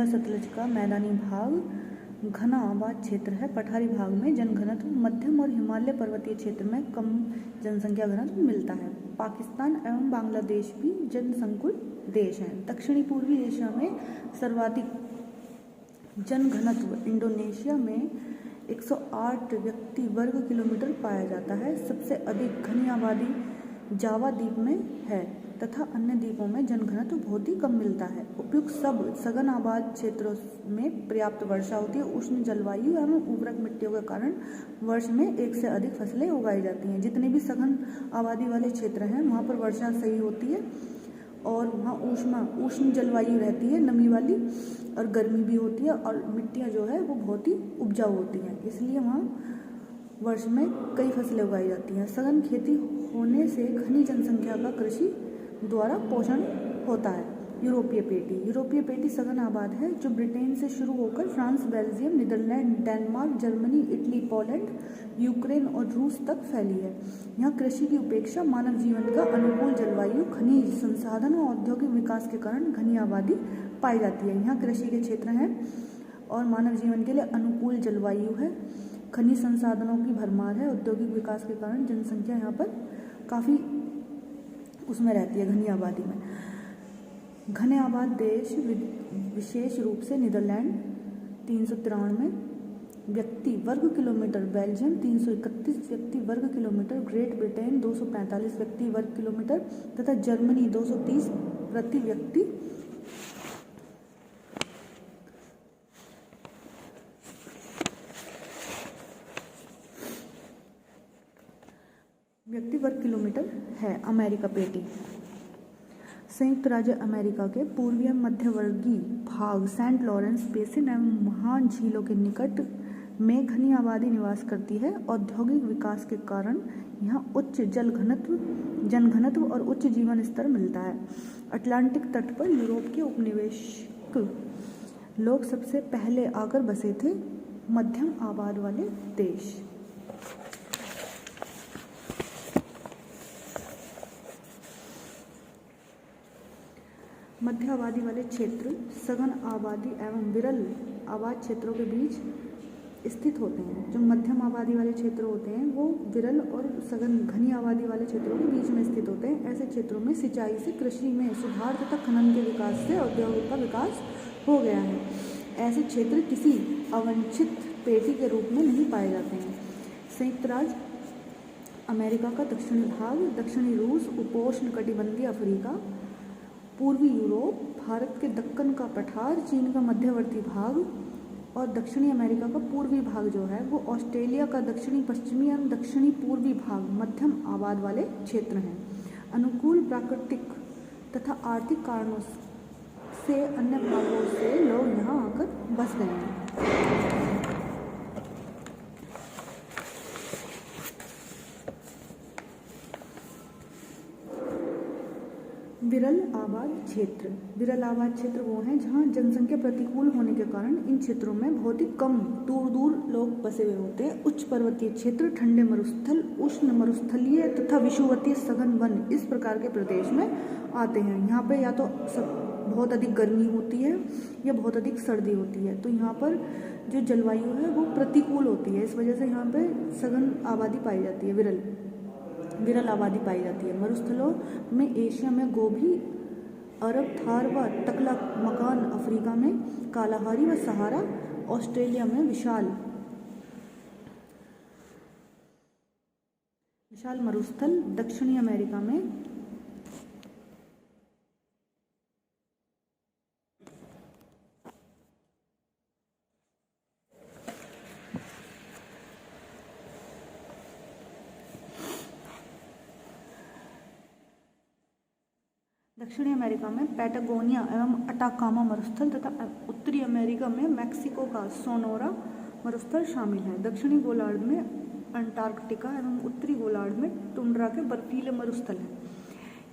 गंगा सतलज का मैदानी भाग घना आबाद क्षेत्र है। पठारी भाग में जनघनत्व मध्यम और हिमालय पर्वतीय क्षेत्र में कम जनसंख्या घनत्व मिलता है। पाकिस्तान एवं बांग्लादेश भी जनसंकुल देश हैं। दक्षिणी पूर्वी एशिया में सर्वाधिक जनघनत्व इंडोनेशिया में 108 व्यक्ति वर्ग किलोमीटर पाया जाता है। सबसे अधिक घनी आबादी जावा द्वीप में है तथा अन्य द्वीपों में जनघनत्व बहुत ही कम मिलता है। उपयुक्त सब सघन आबाद क्षेत्रों में पर्याप्त वर्षा होती है। उष्ण जलवायु एवं उर्वरक मिट्टियों के कारण वर्ष में एक से अधिक फसलें उगाई जाती हैं। जितने भी सघन आबादी वाले क्षेत्र हैं वहाँ पर वर्षा सही होती है और वहाँ उष्ण जलवायु रहती है, नमी वाली, और गर्मी भी होती है और मिट्टियाँ जो है वो बहुत ही उपजाऊ होती हैं, इसलिए वहाँ वर्ष में कई फसलें उगाई जाती हैं। सघन खेती होने से घनी जनसंख्या का कृषि द्वारा पोषण होता है। यूरोपीय पेटी सघन आबाद है जो ब्रिटेन से शुरू होकर France, Belgium, Netherlands, Denmark, Germany, Italy, Poland, Ukraine और रूस तक फैली है। यहाँ कृषि की उपेक्षा मानव जीवन का अनुकूल जलवायु, खनिज संसाधन और औद्योगिक विकास के कारण घनी आबादी पाई जाती है। यहाँ कृषि के क्षेत्र हैं और मानव जीवन के लिए अनुकूल जलवायु है, खनिज संसाधनों की भरमार है, औद्योगिक विकास के कारण जनसंख्या यहाँ पर काफ़ी उसमें रहती है, घनी आबादी में। घने आबाद देश विशेष रूप से नीदरलैंड 393 व्यक्ति वर्ग किलोमीटर, बेल्जियम 331 व्यक्ति वर्ग किलोमीटर, ग्रेट ब्रिटेन 245 व्यक्ति वर्ग किलोमीटर तथा जर्मनी 230 प्रति व्यक्ति वर्ग किलोमीटर है। अमेरिका पेटी संयुक्त राज्य अमेरिका के पूर्वीय मध्यवर्गीय भाग सेंट लॉरेंस बेसिन एवं महान झीलों के निकट में घनी आबादी निवास करती है। औद्योगिक विकास के कारण यहाँ उच्च जनघनत्व और उच्च जीवन स्तर मिलता है। अटलांटिक तट पर यूरोप के उपनिवेशिक लोग सबसे पहले आकर बसे थे। मध्यम आबाद वाले देश मध्य आबादी वाले क्षेत्र सघन आबादी एवं विरल आबाद क्षेत्रों के बीच स्थित होते हैं। जो मध्यम आबादी वाले क्षेत्र होते हैं वो विरल और सघन घनी आबादी वाले क्षेत्रों के बीच में स्थित होते हैं। ऐसे क्षेत्रों में सिंचाई से, कृषि में सुधार तथा खनन के विकास से औद्योगिक का विकास हो गया है। ऐसे क्षेत्र किसी अवांछित पेटी के रूप में नहीं पाए जाते हैं। संयुक्त राज्य अमेरिका का दक्षिणी भाग, दक्षिणी रूस, उपोष्ण कटिबंधीय अफ्रीका, पूर्वी यूरोप, भारत के दक्कन का पठार, चीन का मध्यवर्ती भाग और दक्षिणी अमेरिका का पूर्वी भाग जो है वो ऑस्ट्रेलिया का दक्षिणी पश्चिमी एवं दक्षिणी पूर्वी भाग मध्यम आबाद वाले क्षेत्र हैं। अनुकूल प्राकृतिक तथा आर्थिक कारणों से अन्य भागों से लोग यहाँ आकर बस गए हैं। विरल आबाद क्षेत्र वो हैं जहाँ जनसंख्या प्रतिकूल होने के कारण इन क्षेत्रों में बहुत ही कम दूर लोग बसे हुए होते हैं। उच्च पर्वतीय क्षेत्र, ठंडे मरुस्थल, उष्ण मरुस्थलीय तथा विषुवतीय सघन वन इस प्रकार के प्रदेश में आते हैं। यहाँ पे या तो बहुत अधिक गर्मी होती है या बहुत अधिक सर्दी होती है, तो यहाँ पर जो जलवायु है वो प्रतिकूल होती है। इस वजह से यहाँ पे सघन आबादी पाई जाती है, विरल आबादी पाई जाती है। मरुस्थलों में एशिया में गोभी, अरब, थार व टकला मकान, अफ्रीका में कालाहारी व सहारा, ऑस्ट्रेलिया में विशाल मरुस्थल, दक्षिणी अमेरिका में पैटागोनिया एवं अटाकामा मरुस्थल तथा उत्तरी अमेरिका में मैक्सिको का सोनोरा मरुस्थल शामिल है। दक्षिणी गोलार्ध में अंटार्कटिका एवं उत्तरी गोलार्ध में टुंड्रा के बर्फीले मरुस्थल हैं।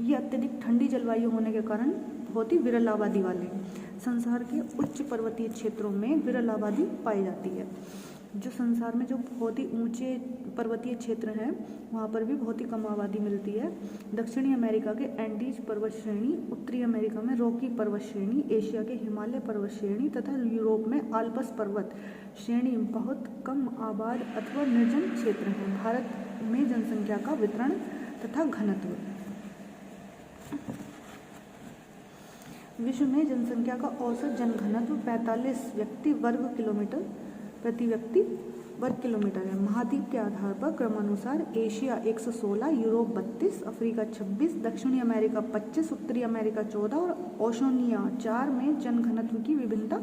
ये अत्यधिक ठंडी जलवायु होने के कारण बहुत ही विरल आबादी वाले हैं। संसार के उच्च पर्वतीय क्षेत्रों में विरल आबादी पाई जाती है। जो संसार में जो बहुत ही ऊंचे पर्वतीय क्षेत्र हैं वहाँ पर भी बहुत ही कम आबादी मिलती है। दक्षिणी अमेरिका के एंडीज पर्वत श्रेणी, उत्तरी अमेरिका में रॉकी पर्वत श्रेणी, एशिया के हिमालय पर्वत श्रेणी तथा यूरोप में आल्प्स पर्वत श्रेणी बहुत कम आबाद अथवा निर्जन क्षेत्र हैं। भारत में जनसंख्या का वितरण तथा घनत्व। विश्व में जनसंख्या का औसत जनघनत्व 45 व्यक्ति वर्ग किलोमीटर प्रति व्यक्ति वर्ग किलोमीटर है। महाद्वीप के आधार पर क्रमानुसार एशिया 116, यूरोप 32, अफ्रीका 26, दक्षिणी अमेरिका 25, उत्तरी अमेरिका 14 और ओशनिया 4 में जनघनत्व की विभिन्नता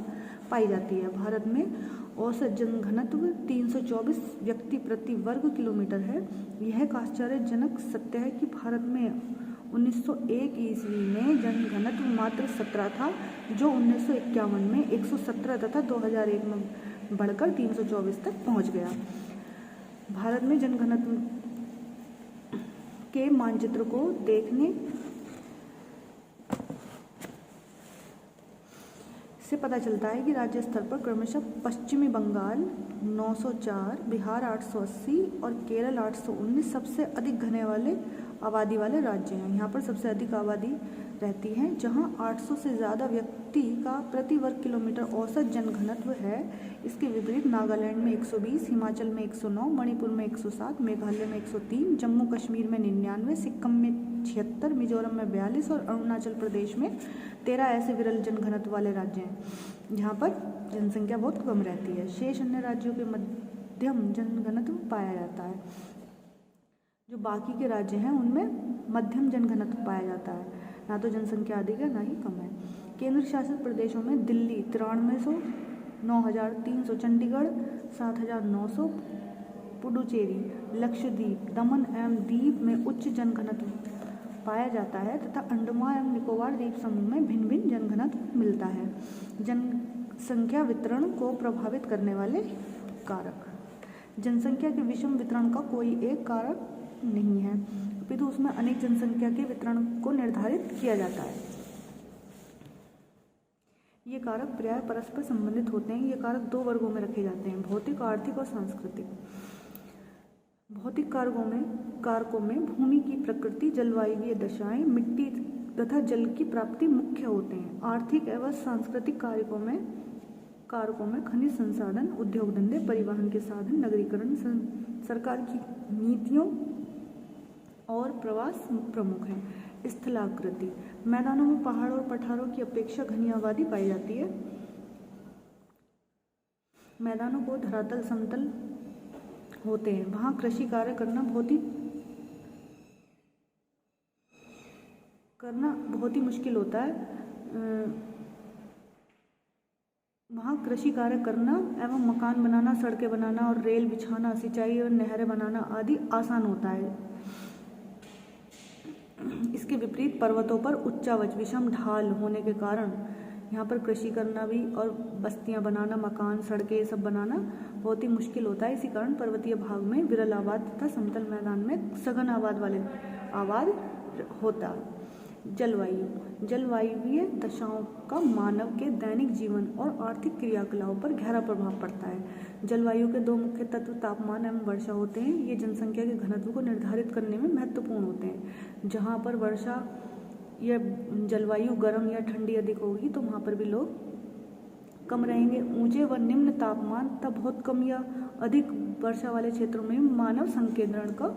पाई जाती है। भारत में औसत जनघनत्व 324 व्यक्ति प्रति वर्ग किलोमीटर है। यह एक आश्चर्यजनक सत्य है कि भारत में 1901 ईस्वी में जनघनत्व मात्र 17 था, जो 1951 में 117 तथा 2001 में बढ़कर 324 तक पहुंच गया। भारत में जनघनत्व के मानचित्र को देखने से पता चलता है कि राज्य स्तर पर क्रमशः पश्चिमी बंगाल 904, बिहार 880 और केरल 819 सबसे अधिक घने वाले आबादी वाले राज्य हैं। यहाँ पर सबसे अधिक आबादी रहती है, जहाँ 800 से ज़्यादा व्यक्ति का प्रति वर्ग किलोमीटर औसत जनघनत्व है। इसके विपरीत नागालैंड में 120, हिमाचल में 109, मणिपुर में 107, मेघालय में 103, जम्मू कश्मीर में 99, सिक्किम में 76, मिजोरम में 42 और अरुणाचल प्रदेश में 13 ऐसे विरल जनघनत्व वाले राज्य हैं जहाँ पर जनसंख्या बहुत कम रहती है। शेष अन्य राज्यों के मध्यम जनघनत्व पाया जाता है। जो बाकी के राज्य हैं उनमें मध्यम जनघनत्व पाया जाता है, ना तो जनसंख्या अधिक है ना ही कम है। केंद्र शासित प्रदेशों में दिल्ली 9300, 9300, चंडीगढ़ 7900, पुडुचेरी, लक्षद्वीप, दमन एवं दीव में उच्च जनघनत्व पाया जाता है तथा अंडमान एवं निकोबार द्वीप समूह में भिन्न भिन्न जनघनत्व मिलता है। जनसंख्या वितरण को प्रभावित करने वाले कारक। जनसंख्या के विषम वितरण का कोई एक कारक नहीं है, अपितु उसमें अनेक जनसंख्या के वितरण को निर्धारित किया जाता है। ये कारक प्रायः परस्पर संबंधित होते हैं। ये कारक 2 वर्गों में रखे जाते हैं, भौतिक, आर्थिक और सांस्कृतिक। भौतिक कारकों में भूमि की प्रकृति, जलवायुवीय दशाएं, मिट्टी तथा जल की प्राप्ति मुख्य होते हैं। आर्थिक एवं सांस्कृतिक कारकों में खनिज संसाधन, उद्योग धंधे, परिवहन के साधन, नगरीकरण, सरकार की नीतियों और प्रवास प्रमुख हैं। स्थलाकृति, मैदानों में पहाड़ और पठारों की अपेक्षा घनी आबादी पाई जाती है। मैदानों को धरातल समतल होते हैं, वहाँ कृषि कार्य करना बहुत ही मुश्किल होता है। वहाँ कृषि कार्य करना एवं मकान बनाना, सड़कें बनाना और रेल बिछाना, सिंचाई और नहरें बनाना आदि आसान होता है। इसके विपरीत पर्वतों पर उच्चावच विषम ढाल होने के कारण यहाँ पर कृषि करना भी और बस्तियाँ बनाना, मकान, सड़कें सब बनाना बहुत ही मुश्किल होता है। इसी कारण पर्वतीय भाग में विरल आबाद तथा समतल मैदान में सघन आबाद होता है। जलवायुवीय दशाओं का मानव के दैनिक जीवन और आर्थिक क्रियाकलापों पर गहरा प्रभाव पड़ता है। जलवायु के 2 मुख्य तत्व तापमान एवं वर्षा होते हैं। ये जनसंख्या के घनत्व को निर्धारित करने में महत्वपूर्ण होते हैं। जहाँ पर वर्षा या जलवायु गर्म या ठंडी अधिक होगी तो वहाँ पर भी लोग कम रहेंगे। ऊंचे व निम्न तापमान तथा बहुत कम या अधिक वर्षा वाले क्षेत्रों में मानव संकेंद्रण का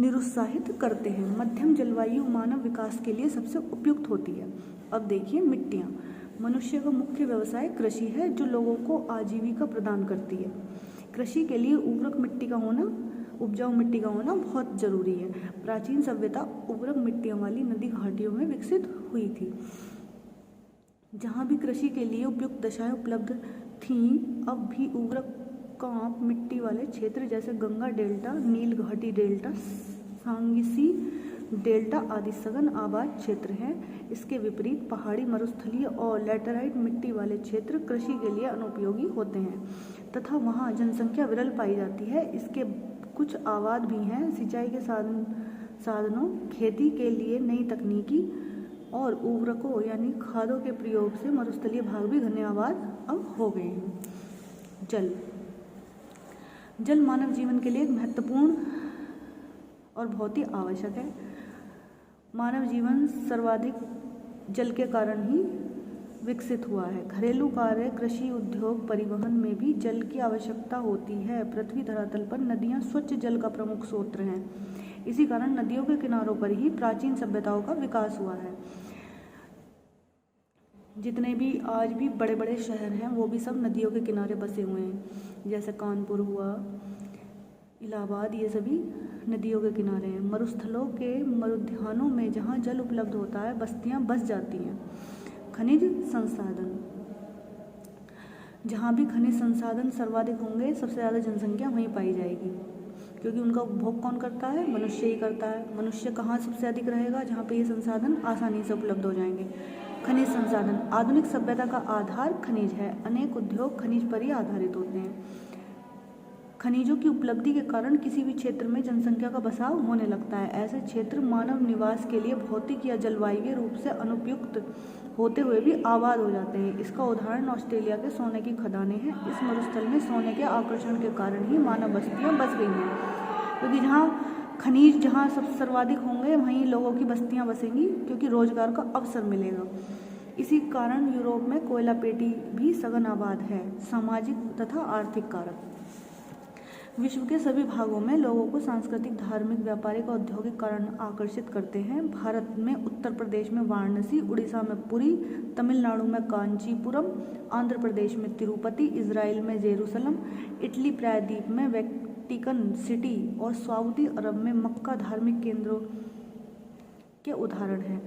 निरुत्साहित करते हैं। मध्यम जलवायु मानव विकास के लिए सबसे उपयुक्त होती है। अब देखिए मिट्टियाँ। मनुष्य का मुख्य व्यवसाय कृषि है, जो लोगों को आजीविका प्रदान करती है। कृषि के लिए उपजाऊ मिट्टी का होना बहुत जरूरी है। प्राचीन सभ्यता उर्वरक मिट्टियों वाली नदी घाटियों में विकसित हुई थी। जहाँ भी कृषि के लिए उपयुक्त दशाएं उपलब्ध थीं, अब भी उर्वरक कांप मिट्टी वाले क्षेत्र जैसे गंगा डेल्टा, नील घाटी डेल्टा, सांगीसी डेल्टा आदि सघन आबाद क्षेत्र हैं। इसके विपरीत पहाड़ी, मरुस्थलीय और लैटेराइट मिट्टी वाले क्षेत्र कृषि के लिए अनुपयोगी होते हैं तथा वहाँ जनसंख्या विरल पाई जाती है। इसके कुछ आबाद भी हैं। सिंचाई के साधनों, खेती के लिए नई तकनीकी और उर्वरकों यानी खादों के प्रयोग से मरुस्थलीय भाग भी घने आबाद अब हो गए हैं। जल जल मानव जीवन के लिए एक महत्वपूर्ण और बहुत ही आवश्यक है। मानव जीवन सर्वाधिक जल के कारण ही विकसित हुआ है। घरेलू कार्य, कृषि, उद्योग, परिवहन में भी जल की आवश्यकता होती है। पृथ्वी धरातल पर नदियाँ स्वच्छ जल का प्रमुख स्रोत हैं। इसी कारण नदियों के किनारों पर ही प्राचीन सभ्यताओं का विकास हुआ है। जितने भी आज भी बड़े बड़े शहर हैं वो भी सब नदियों के किनारे बसे हुए हैं, जैसे कानपुर हुआ, इलाहाबाद, ये सभी नदियों के किनारे हैं। मरुस्थलों के मरुद्यानों में जहाँ जल उपलब्ध होता है बस्तियाँ बस जाती हैं। खनिज संसाधन, जहाँ भी खनिज संसाधन सर्वाधिक होंगे सबसे ज़्यादा जनसंख्या वहीं पाई जाएगी, क्योंकि उनका उपभोग कौन करता है? मनुष्य ही करता है। मनुष्य कहाँ सबसे अधिक रहेगा? जहाँ पे ये संसाधन आसानी से उपलब्ध हो जाएंगे। खनिज संसाधन, आधुनिक सभ्यता का आधार खनिज है। अनेक उद्योग खनिज पर ही आधारित होते हैं। खनिजों की उपलब्धि के कारण किसी भी क्षेत्र में जनसंख्या का बसाव होने लगता है। ऐसे क्षेत्र मानव निवास के लिए भौतिक या जलवायु रूप से अनुपयुक्त होते हुए भी आबाद हो जाते हैं। इसका उदाहरण ऑस्ट्रेलिया के सोने की खदानें हैं। इस मरुस्थल में सोने के आकर्षण के कारण ही मानव बस्तियां बस गई हैं, क्योंकि जहाँ खनिज जहाँ सब सर्वाधिक होंगे वहीं लोगों की बस्तियां बसेंगी, क्योंकि रोजगार का अवसर मिलेगा। इसी कारण यूरोप में कोयला पेटी भी सघन आबाद है। सामाजिक तथा आर्थिक कारक, विश्व के सभी भागों में लोगों को सांस्कृतिक, धार्मिक, व्यापारिक और औद्योगिक कारण आकर्षित करते हैं। भारत में उत्तर प्रदेश में वाराणसी, उड़ीसा में पुरी, तमिलनाडु में कांचीपुरम, आंध्र प्रदेश में तिरुपति, इजराइल में जेरूसलम, इटली प्रायद्वीप में वेटिकन सिटी और सऊदी अरब में मक्का धार्मिक केंद्रों के उदाहरण हैं।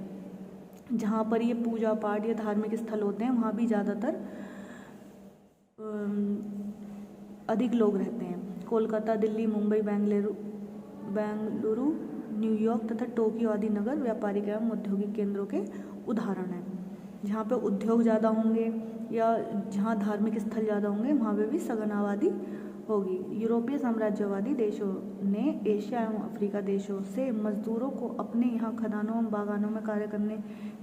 जहाँ पर ये पूजा पाठ या धार्मिक स्थल होते हैं वहाँ भी ज़्यादातर अधिक लोग रहते हैं। कोलकाता, दिल्ली, मुंबई, बेंगलुरु, न्यूयॉर्क तथा टोक्यो आदि नगर व्यापारिक एवं औद्योगिक केंद्रों के उदाहरण हैं। जहाँ पे उद्योग ज़्यादा होंगे या जहाँ धार्मिक स्थल ज़्यादा होंगे वहाँ पे भी सघन आबादी होगी। यूरोपीय साम्राज्यवादी देशों ने एशिया एवं अफ्रीका देशों से मजदूरों को अपने यहाँ खदानों एवं बागानों में कार्य करने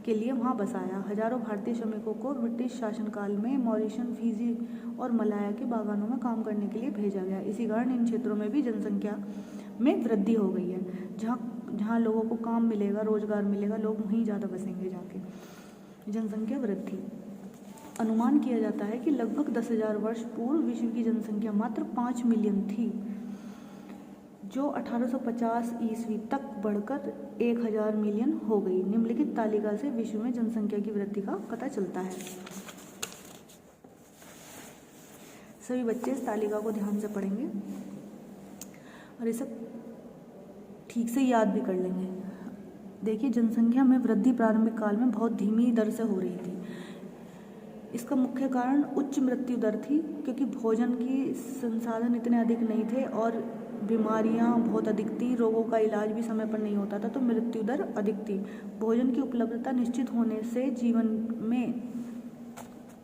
के लिए वहाँ बसाया। हजारों भारतीय श्रमिकों को ब्रिटिश शासनकाल में मॉरिशस, फिजी और मलाया के बागानों में काम करने के लिए भेजा गया। इसी कारण इन क्षेत्रों में भी जनसंख्या में वृद्धि हो गई है। जहाँ लोगों को काम मिलेगा, रोजगार मिलेगा, लोग वहीं ज़्यादा बसेंगे जाके। जनसंख्या वृद्धि, अनुमान किया जाता है कि लगभग 10,000 वर्ष पूर्व विश्व की जनसंख्या मात्र 5 मिलियन थी, जो 1850 ईस्वी तक बढ़कर 1,000 मिलियन हो गई। निम्नलिखित तालिका से विश्व में जनसंख्या की वृद्धि का पता चलता है। सभी बच्चे इस तालिका को ध्यान से पढ़ेंगे और इसे ठीक से याद भी कर लेंगे। देखिए, जनसंख्या में वृद्धि प्रारंभिक काल में बहुत धीमी दर से हो रही थी। इसका मुख्य कारण उच्च मृत्यु दर थी, क्योंकि भोजन की संसाधन इतने अधिक नहीं थे और बीमारियां बहुत अधिक थी, रोगों का इलाज भी समय पर नहीं होता था, तो मृत्यु दर अधिक थी। भोजन की उपलब्धता निश्चित होने से जीवन में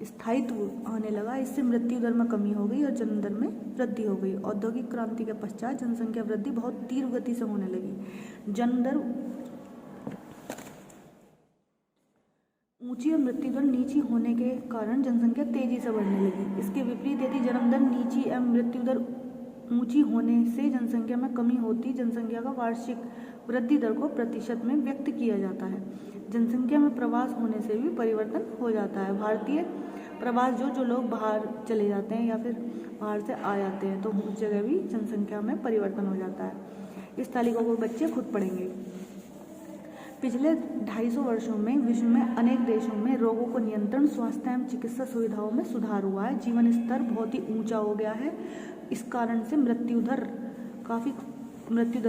स्थायित्व आने लगा। इससे मृत्यु दर में कमी हो गई और जन्म दर में वृद्धि हो गई। औद्योगिक क्रांति के पश्चात जनसंख्या वृद्धि बहुत तीव्र गति से होने लगी। जन्म दर ऊंची और मृत्यु दर नीची होने के कारण जनसंख्या तेजी से बढ़ने लगी। इसके विपरीत यदि जन्म दर नीची एवं मृत्यु दर ऊंची होने से जनसंख्या में कमी होती, जनसंख्या का वार्षिक वृद्धि दर को प्रतिशत में व्यक्त किया जाता है। जनसंख्या में प्रवास होने से भी परिवर्तन हो जाता है। भारतीय प्रवास, जो लोग बाहर चले जाते हैं या फिर बाहर से आ जाते हैं, तो उस जगह भी जनसंख्या में परिवर्तन हो जाता है। इस तालिका को बच्चे खुद पढ़ेंगे। पिछले 250 वर्षों में विश्व में अनेक देशों में रोगों को नियंत्रण, स्वास्थ्य एवं चिकित्सा सुविधाओं में सुधार हुआ है। जीवन स्तर बहुत ही ऊंचा हो गया है। इस कारण से मृत्यु दर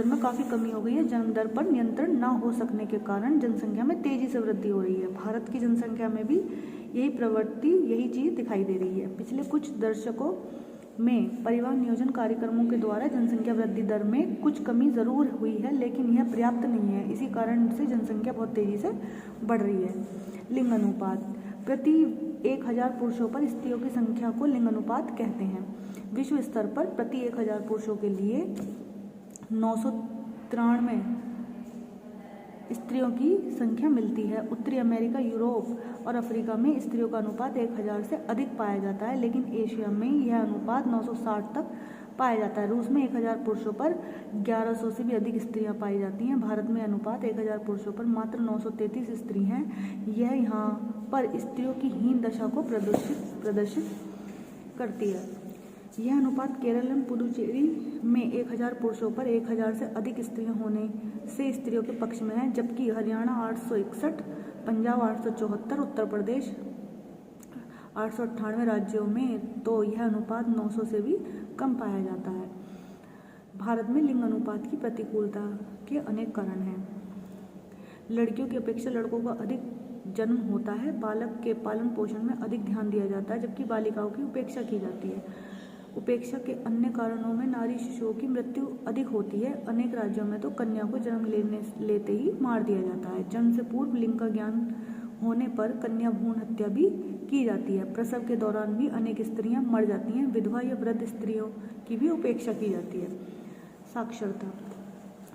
में काफ़ी कमी हो गई है। जन्म दर पर नियंत्रण न हो सकने के कारण जनसंख्या में तेजी से वृद्धि हो रही है। भारत की जनसंख्या में भी यही चीज़ दिखाई दे रही है। पिछले कुछ दशकों में परिवहन नियोजन कार्यक्रमों के द्वारा जनसंख्या वृद्धि दर में कुछ कमी ज़रूर हुई है, लेकिन यह पर्याप्त नहीं है। इसी कारण से जनसंख्या बहुत तेज़ी से बढ़ रही है। लिंग अनुपात, प्रति 1,000 पुरुषों पर स्त्रियों की संख्या को लिंग अनुपात कहते हैं। विश्व स्तर पर प्रति 1,000 पुरुषों के लिए 993 स्त्रियों की संख्या मिलती है। उत्तरी अमेरिका, यूरोप और अफ्रीका में स्त्रियों का अनुपात 1,000 से अधिक पाया जाता है, लेकिन एशिया में यह अनुपात 960 तक पाया जाता है। रूस में 1000 पुरुषों पर 1100 से भी अधिक स्त्रियां पाई जाती हैं। भारत में अनुपात 1000 पुरुषों पर मात्र 933 स्त्री हैं। यह यहाँ पर स्त्रियों की हीन दशा को प्रदर्शित करती है। यह अनुपात केरल एवं पुडुचेरी में 1000 पुरुषों पर 1000 से अधिक स्त्रियां होने से स्त्रियों के पक्ष में है, जबकि हरियाणा 861, पंजाब 874, उत्तर प्रदेश 898 राज्यों में तो यह अनुपात 900 से भी कम पाया जाता है। भारत में लिंग अनुपात की प्रतिकूलता के अनेक कारण हैं। लड़कियों की अपेक्षा लड़कों का अधिक जन्म होता है। बालक के पालन पोषण में अधिक ध्यान दिया जाता है, जबकि बालिकाओं की उपेक्षा की जाती है। उपेक्षा के अन्य कारणों में नारी शिशुओं की मृत्यु अधिक होती है। अनेक राज्यों में तो कन्या को जन्म लेते ही मार दिया जाता है। जन्म से पूर्व लिंग का ज्ञान होने पर कन्या भ्रूण हत्या भी की जाती है। प्रसव के दौरान भी अनेक स्त्रियां मर जाती हैं। विधवा या वृद्ध स्त्रियों की भी उपेक्षा की जाती है। साक्षरता।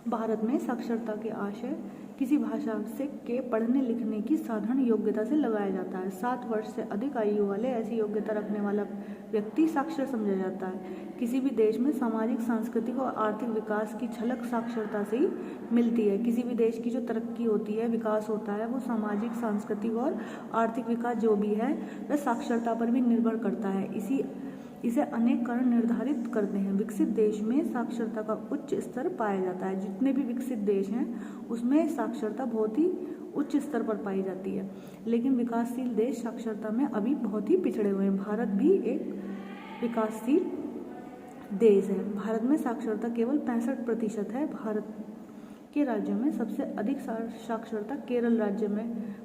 भारत में साक्षरता के आशय किसी भाषा से के पढ़ने लिखने की साधारण योग्यता से लगाया जाता है। 7 वर्ष से अधिक आयु वाले ऐसी योग्यता रखने वाला व्यक्ति साक्षर समझा जाता है। किसी भी देश में सामाजिक, सांस्कृतिक और आर्थिक विकास की झलक साक्षरता से ही मिलती है। किसी भी देश की जो तरक्की होती है, विकास होता है, वो सामाजिक, सांस्कृतिक और आर्थिक विकास जो भी है वह साक्षरता पर भी निर्भर करता है। इसे अनेक कारण निर्धारित करते हैं। विकसित देश में साक्षरता का उच्च स्तर पाया जाता है। जितने भी विकसित देश हैं उसमें साक्षरता बहुत ही उच्च स्तर पर पाई जाती है, लेकिन विकासशील देश साक्षरता में अभी बहुत ही पिछड़े हुए हैं। भारत भी एक विकासशील देश है। भारत में साक्षरता केवल 65% है। भारत के राज्यों में सबसे अधिक साक्षरता केरल राज्य में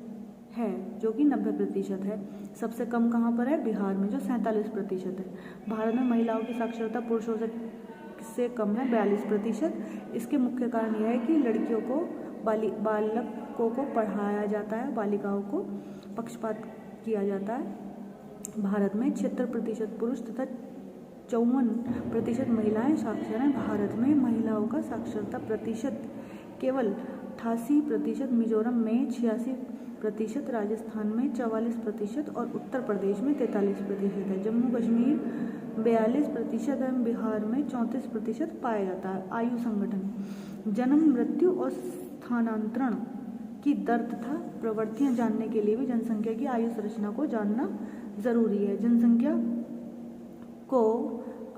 है, जो कि 90% है। सबसे कम कहाँ पर है? बिहार में, जो 47% है। भारत में महिलाओं की साक्षरता पुरुषों से कम है, 42%। इसके मुख्य कारण यह है कि लड़कियों को, बालकों को पढ़ाया जाता है, बालिकाओं को पक्षपात किया जाता है। भारत में 76% पुरुष तथा 54% महिलाएं साक्षर हैं। भारत में महिलाओं का साक्षरता प्रतिशत केवल 88%, मिजोरम में 86%, राजस्थान में 44% और उत्तर प्रदेश में 43% है। जम्मू कश्मीर 42% एवं बिहार में 34% पाया जाता है। आयु संगठन। जन्म, मृत्यु और स्थानांतरण की दर तथा प्रवृत्तियां जानने के लिए भी जनसंख्या की आयु संरचना को जानना जरूरी है। जनसंख्या को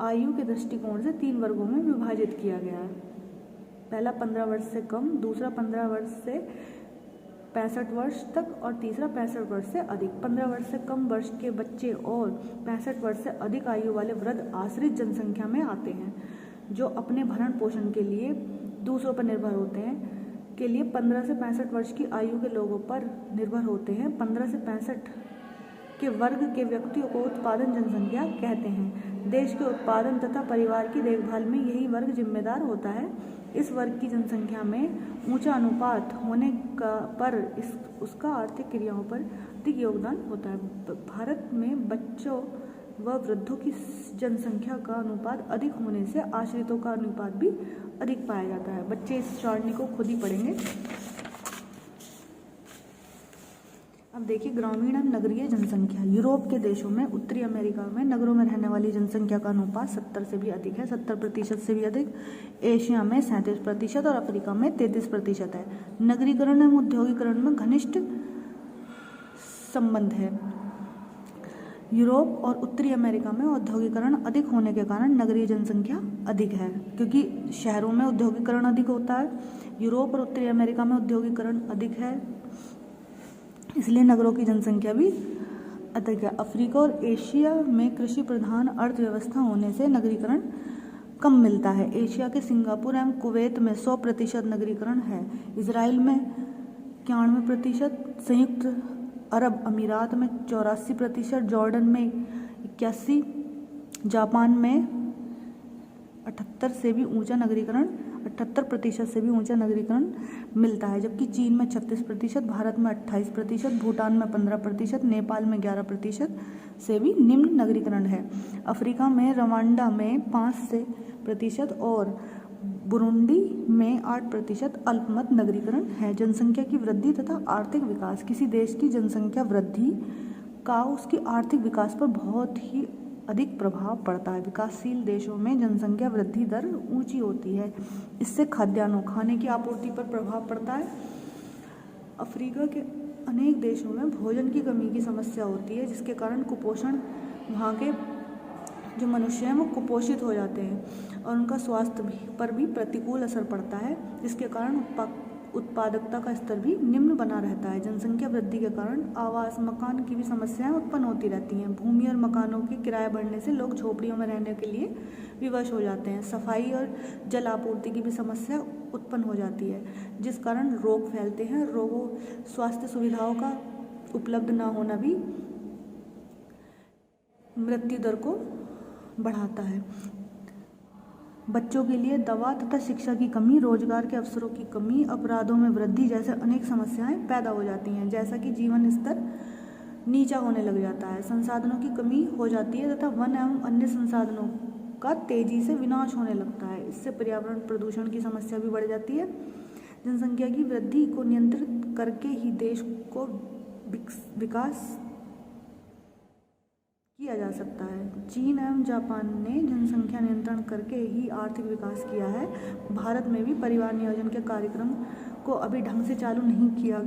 आयु के दृष्टिकोण से 3 वर्गों में विभाजित किया गया है। पहला 15 वर्ष से कम, दूसरा 15 वर्ष से 65 वर्ष तक और तीसरा 65 वर्ष से अधिक। 15 वर्ष से कम वर्ष के बच्चे और 65 वर्ष से अधिक आयु वाले वृद्ध आश्रित जनसंख्या में आते हैं, जो अपने भरण पोषण के लिए दूसरों पर निर्भर होते हैं। के लिए 15 से 65 वर्ष की आयु के लोगों पर निर्भर होते हैं। 15 से 65 के वर्ग के व्यक्तियों को उत्पादन जनसंख्या कहते हैं। देश के उत्पादन तथा परिवार की देखभाल में यही वर्ग जिम्मेदार होता है। इस वर्ग की जनसंख्या में ऊंचा अनुपात होने पर उसका आर्थिक क्रियाओं पर अधिक योगदान होता है। भारत में बच्चों व वृद्धों की जनसंख्या का अनुपात अधिक होने से आश्रितों का अनुपात भी अधिक पाया जाता है। बच्चे इस सारणी को खुद ही पढ़ेंगे। अब देखिए ग्रामीण एवं नगरीय जनसंख्या। यूरोप के देशों में, उत्तरी अमेरिका में नगरों में रहने वाली जनसंख्या का अनुपात 70 से भी अधिक है, 70% से भी अधिक। एशिया में 37% और अफ्रीका में 33% है। नगरीकरण एवं औद्योगिकरण में घनिष्ठ संबंध है। यूरोप और उत्तरी अमेरिका में औद्योगिकरण अधिक होने के कारण नगरीय जनसंख्या अधिक है, क्योंकि शहरों में औद्योगिकरण अधिक होता है। यूरोप और उत्तरी अमेरिका में औद्योगिकरण अधिक है, इसलिए नगरों की जनसंख्या भी अधिक है। अफ्रीका और एशिया में कृषि प्रधान अर्थव्यवस्था होने से नगरीकरण कम मिलता है। एशिया के सिंगापुर एवं कुवैत में 100% नगरीकरण है। इजराइल में 91%, संयुक्त अरब अमीरात में 84%, जॉर्डन में 81%, जापान में 78% से भी ऊंचा नगरीकरण 78% से भी ऊंचा नगरीकरण मिलता है, जबकि चीन में 36%, भारत में 28%, भूटान में 15%, नेपाल में 11% से भी निम्न नगरीकरण है। अफ्रीका में रवांडा में 5% और बुरुंडी में 8% अल्पमत नगरीकरण है। जनसंख्या की वृद्धि तथा आर्थिक विकास। किसी देश की जनसंख्या वृद्धि का उसकी आर्थिक विकास पर बहुत ही अधिक प्रभाव पड़ता है। विकासशील देशों में जनसंख्या वृद्धि दर ऊंची होती है, इससे खाद्यान्नों खाने की आपूर्ति पर प्रभाव पड़ता है। अफ्रीका के अनेक देशों में भोजन की कमी की समस्या होती है, जिसके कारण कुपोषण, वहाँ के जो मनुष्य हैं वो कुपोषित हो जाते हैं और उनका स्वास्थ्य पर भी प्रतिकूल असर पड़ता है, जिसके कारण उत्पादकता का स्तर भी निम्न बना रहता है। जनसंख्या वृद्धि के कारण आवास, मकान की भी समस्याएं उत्पन्न होती रहती हैं। भूमि और मकानों के किराए बढ़ने से लोग झोपड़ियों में रहने के लिए विवश हो जाते हैं। सफाई और जल आपूर्ति की भी समस्या उत्पन्न हो जाती है, जिस कारण रोग फैलते हैं। स्वास्थ्य सुविधाओं का उपलब्ध न होना भी मृत्यु दर को बढ़ाता है। बच्चों के लिए दवा तथा शिक्षा की कमी, रोजगार के अवसरों की कमी, अपराधों में वृद्धि जैसे अनेक समस्याएं पैदा हो जाती हैं, जैसा कि जीवन स्तर नीचा होने लग जाता है। संसाधनों की कमी हो जाती है तथा वन एवं अन्य संसाधनों का तेजी से विनाश होने लगता है। इससे पर्यावरण प्रदूषण की समस्या भी बढ़ जाती है। जनसंख्या की वृद्धि को नियंत्रित करके ही देश को विकास किया जा सकता है। चीन एवं जापान ने जनसंख्या नियंत्रण करके ही आर्थिक विकास किया है। भारत में भी परिवार नियोजन के कार्यक्रम को अभी ढंग से चालू नहीं किया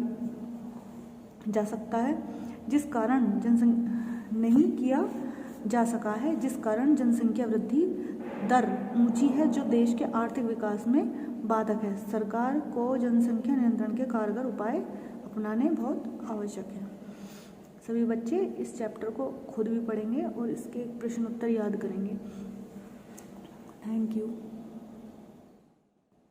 जा सकता है, जिस कारण जनसंख्या वृद्धि दर ऊंची है, जो देश के आर्थिक विकास में बाधक है। सरकार को जनसंख्या नियंत्रण के कारगर उपाय अपनाने बहुत आवश्यक है। सभी बच्चे इस चैप्टर को खुद भी पढ़ेंगे और इसके प्रश्न उत्तर याद करेंगे। Thank you.